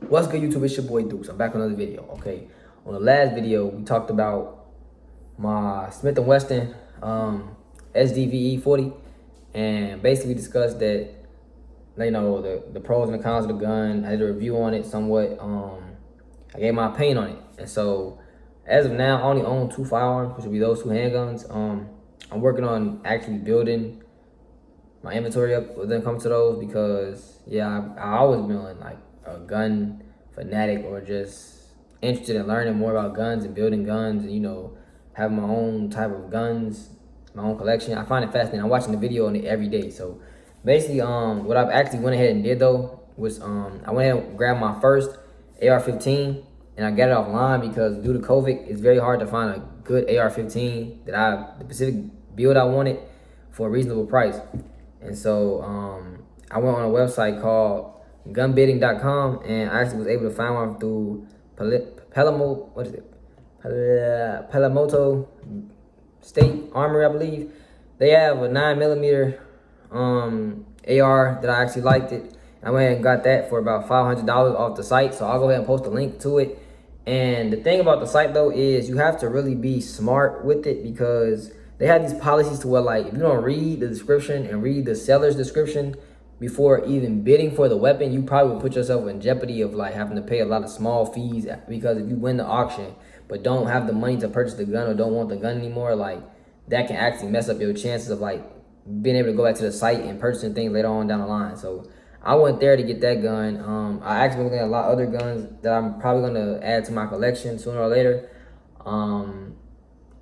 What's good, YouTube? It's your boy Dukes. I'm back on another video. Okay, on the last video we talked about my Smith & Wesson SDVE 40, and basically discussed that, you know, the pros and the cons of the gun. I did a review on it somewhat. I gave my opinion on it, and so as of now, I only own 2 firearms, which will be those 2 handguns. I'm working on actually building my inventory up when it comes to those, because I always been like a gun fanatic, or just interested in learning more about guns and building guns, and, you know, having my own type of guns, my own collection. I find it fascinating. I'm watching the video on it every day. So basically, what I've actually went ahead and did though was I went ahead and grabbed my first AR-15, and I got it offline because due to COVID, it's very hard to find a good AR-15 that the specific build I wanted for a reasonable price. And so I went on a website called gunbidding.com, and I actually was able to find one through Palmetto State Armory, I believe. They have a 9mm AR that I actually liked it. I went ahead and got that for about $500 off the site, so I'll go ahead and post a link to it. And the thing about the site though is you have to really be smart with it, because they have these policies to where, like, if you don't read the description and read the seller's description before even bidding for the weapon, you probably will put yourself in jeopardy of like having to pay a lot of small fees, because if you win the auction but don't have the money to purchase the gun or don't want the gun anymore, like, that can actually mess up your chances of like being able to go back to the site and purchasing things later on down the line. So I went there to get that gun. I actually been looking at a lot of other guns that I'm probably gonna add to my collection sooner or later.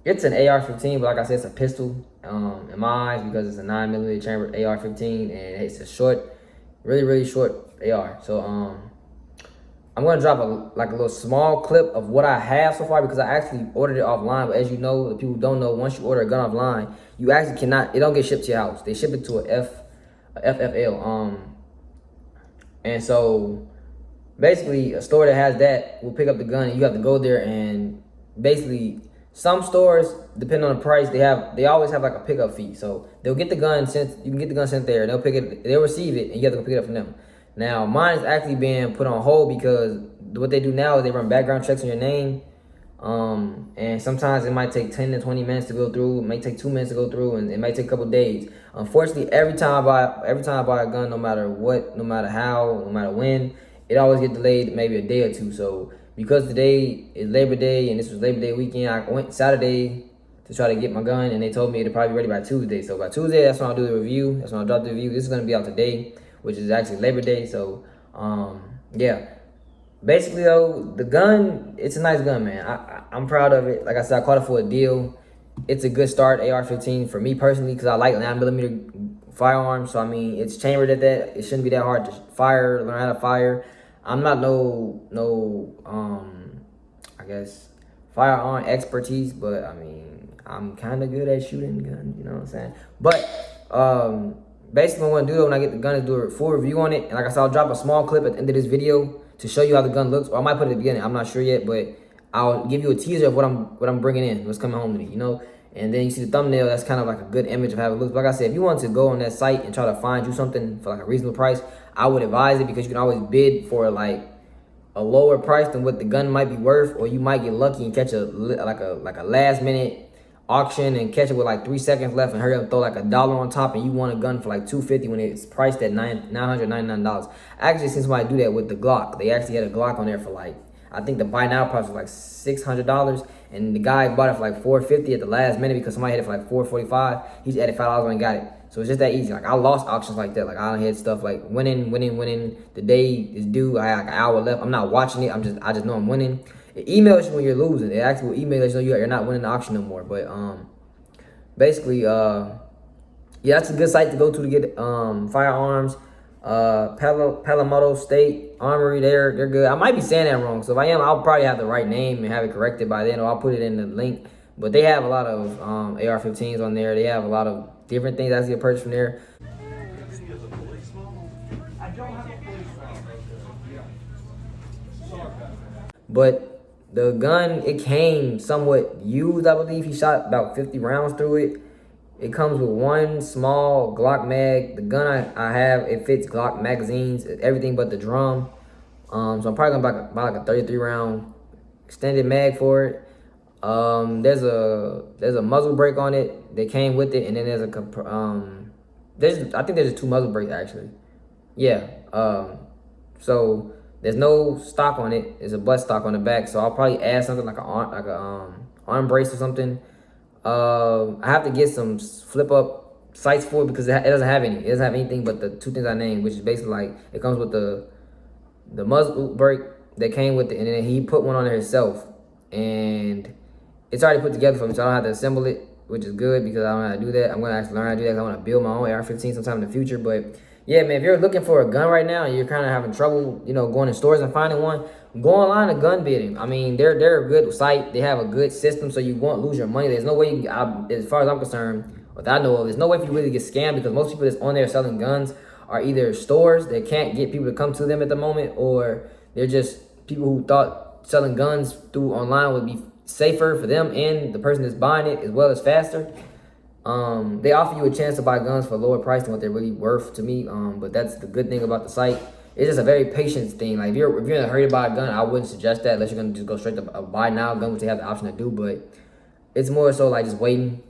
It's an AR-15, but like I said, it's a pistol in my eyes, because it's a 9mm chambered AR-15, and it's a short, really short AR. So I'm gonna drop a little small clip of what I have so far, because I actually ordered it offline. But as you know, the people who don't know, once you order a gun offline, you actually cannot. It don't get shipped to your house. They ship it to a FFL. And so basically, a store that has that will pick up the gun, and you have to go there. And basically, some stores, depending on the price, they always have like a pickup fee. So they'll get the gun sent. You can get the gun sent there, and they'll receive it, and you have to go pick it up from them. Now, mine is actually being put on hold, because what they do now is they run background checks on your name. And sometimes it might take 10 to 20 minutes to go through. It might take 2 minutes to go through, and it might take a couple days. Unfortunately, every time I buy a gun, no matter what, no matter how, no matter when, it always gets delayed maybe a day or two. So because today is Labor Day and this was Labor Day weekend, I went Saturday to try to get my gun, and they told me it'll probably be ready by Tuesday. So by Tuesday, that's when I'll do the review. That's when I'll drop the review. This is gonna be out today, which is actually Labor Day. So yeah. Basically though, the gun, it's a nice gun, man. I'm proud of it. Like I said, I caught it for a deal. It's a good start, AR-15, for me personally, because I like 9mm firearms. So I mean, it's chambered at that. It shouldn't be that hard to fire, learn how to fire. I'm not I guess firearm expertise, but I mean, I'm kind of good at shooting guns, you know what I'm saying? But basically what I'm gonna do when I get the gun is do a full review on it. And like I said, I'll drop a small clip at the end of this video to show you how the gun looks, or I might put it at the beginning. I'm not sure yet, but I'll give you a teaser of what I'm bringing in, what's coming home to me, you know. And then you see the thumbnail. That's kind of like a good image of how it looks. But like I said, if you want to go on that site and try to find you something for like a reasonable price, I would advise it, because you can always bid for like a lower price than what the gun might be worth, or you might get lucky and catch a last minute auction and catch it with like 3 seconds left and hurry up and throw like $1 on top, and you want a gun for like $250 when it's priced at $999. I actually seen somebody do that with the Glock. They actually had a Glock on there for like, I think the buy now price was like $600, and the guy bought it for like $450 at the last minute because somebody had it for like $445. He just added $5 when he got it. So it's just that easy. Like, I lost auctions like that. Like, I had stuff like winning. The day is due. I had like an hour left. I'm not watching it. I just know I'm winning. It emails you when you're losing. It actually will email you so you're not winning the auction no more. But basically, yeah, that's a good site to go to get firearms. Palmetto State Armory, they're good. I might be saying that wrong, so if I am, I'll probably have the right name and have it corrected by then, or I'll put it in the link. But they have a lot of AR-15s on there. They have a lot of different things I can get purchased from there. But the gun, it came somewhat used, I believe. He shot about 50 rounds through it. It comes with one small Glock mag. The gun I have, it fits Glock magazines, everything but the drum. So I'm probably gonna buy like a 33 round extended mag for it. There's a muzzle brake on it that came with it, and then I think there's two muzzle brakes actually. Yeah. So there's no stock on it. There's a butt stock on the back. So I'll probably add something like a arm brace or something. I have to get some flip up sights for it because it doesn't have any. It doesn't have anything but the two things I named, which is basically like it comes with the muzzle brake that came with it, and then he put one on there himself, and it's already put together for me, so I don't have to assemble it, which is good because I don't know how to do that. I'm gonna actually learn how to do that. I want to build my own AR-15 sometime in the future. But yeah, man, if you're looking for a gun right now and you're kind of having trouble, going to stores and finding one, go online to gun bidding. I mean, they're a good site. They have a good system, so you won't lose your money. There's no way, as far as I'm concerned, or that I know of, there's no way for you really get scammed because most people that's on there selling guns are either stores that can't get people to come to them at the moment, or they're just people who thought selling guns through online would be safer for them and the person that's buying it as well as faster. They offer you a chance to buy guns for a lower price than what they're really worth to me. But that's the good thing about the site. It's just a very patience thing. Like if you're in a hurry to buy a gun, I wouldn't suggest that unless you're gonna just go straight to a buy now gun, which they have the option to do. But it's more so like just waiting.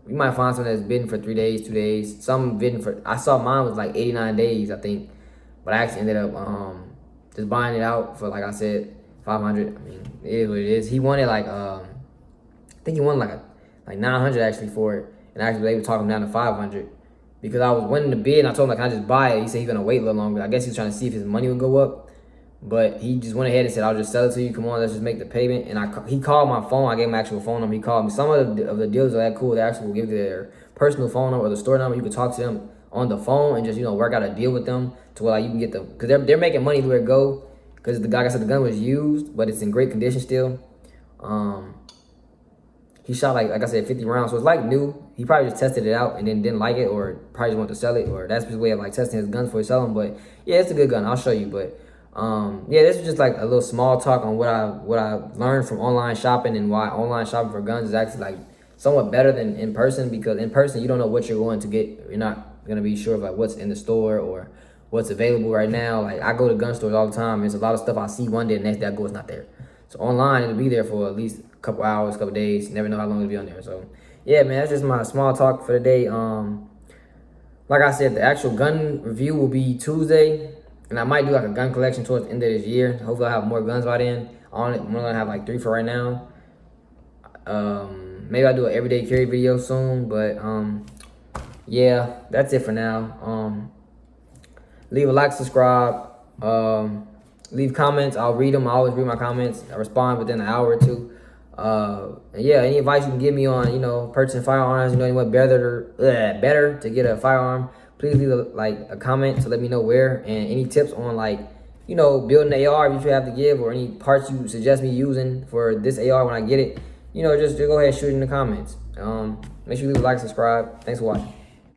You might find someone that's bidding for 3 days, 2 days. Some bidding for. I saw mine was like 89 days, I think. But I actually ended up just buying it out for, like I said, 500. I mean, it is what it is. He wanted like I think he wanted like 900 actually for it, and I actually was able to talk him down to 500 because I was winning the bid. And I told him, like, can I just buy it? He said he's gonna wait a little longer. I guess he was trying to see if his money would go up, but he just went ahead and said, I'll just sell it to you. Come on, let's just make the payment. And he called my phone. I gave him actual phone number. He called me. Some of the deals are that cool. They actually will give you their personal phone number or the store number. You can talk to them on the phone and just work out a deal with them to where like you can get them, because they're making money where it go. Because like I said, the gun was used, but it's in great condition still. He shot like I said, 50 rounds, so it's like new. He probably just tested it out and then didn't like it, or probably just wanted to sell it, or that's his way of like testing his guns before he sell them. But yeah, it's a good gun. I'll show you. But yeah, this is just like a little small talk on what I learned from online shopping and why online shopping for guns is actually like somewhat better than in person, because in person you don't know what you're going to get. You're not gonna be sure of like what's in the store or what's available right now. Like I go to gun stores all the time. There's a lot of stuff I see one day, the next day I go, it's not there. So online it'll be there for at least a couple hours, couple days. You never know how long it'll be on there. So yeah, man, that's just my small talk for the day. Like I said, the actual gun review will be Tuesday, and I might do like a gun collection towards the end of this year. Hopefully I'll have more guns by then. I'm only gonna have like 3 for right now. Maybe I'll do an everyday carry video soon, but yeah, that's it for now. Leave a like, subscribe, leave comments. I'll read them. I always read my comments. I respond within an hour or two. And yeah, any advice you can give me on, purchasing firearms, anyone better to get a firearm, please leave a comment to let me know where, and any tips on building an AR if you have to give, or any parts you suggest me using for this AR when I get it, just go ahead and shoot it in the comments. Make sure you leave a like, subscribe. Thanks for watching.